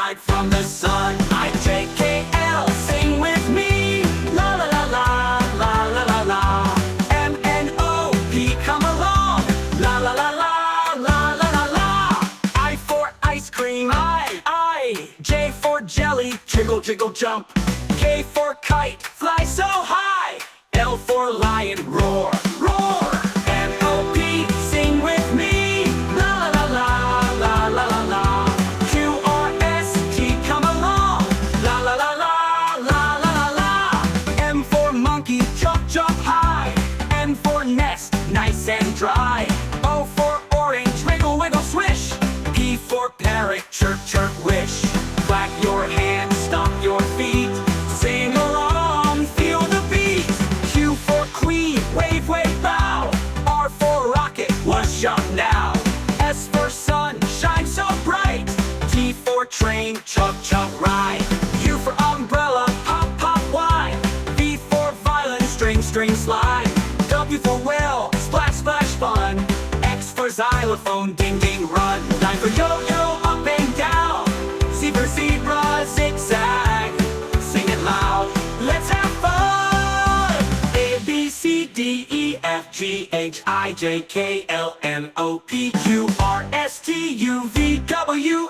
hide from the sun. I, J, K, L, sing with me. La la la la, la la la la. M, N, O, P, come along. La la la la, la la la la. I for ice cream. I, J for jelly, jiggle jiggle jump. K for kite, fly so high. L for lion, roar, roar. M, O, P, sing with me. La la la la, la la la la. Q, R, S, T, come along. La la la la, la la la la. M for monkey, jump jump high. N for nest, nice and dry. O for orange, wiggle wiggle swish. P for parrot, chirp chirp wish. Clap your hands, stomp your feet. Sing along, feel the beat. Q for queen, wave wave bow. R for rocket, what's up now? S for sun, shine so bright. T for train, chug chug ride. U for umbrella, pop pop wide. V for violin, string string slide. W for whale, splash splash fun. X for xylophone, ding ding run. 9 for yo-yo, up and down. Z for zebra, zigzag. Sing it loud, let's have fun. A, B, C, D, E, F, G, H, I, J, K, L, M, O, P, Q, R, S, T, U, V, W,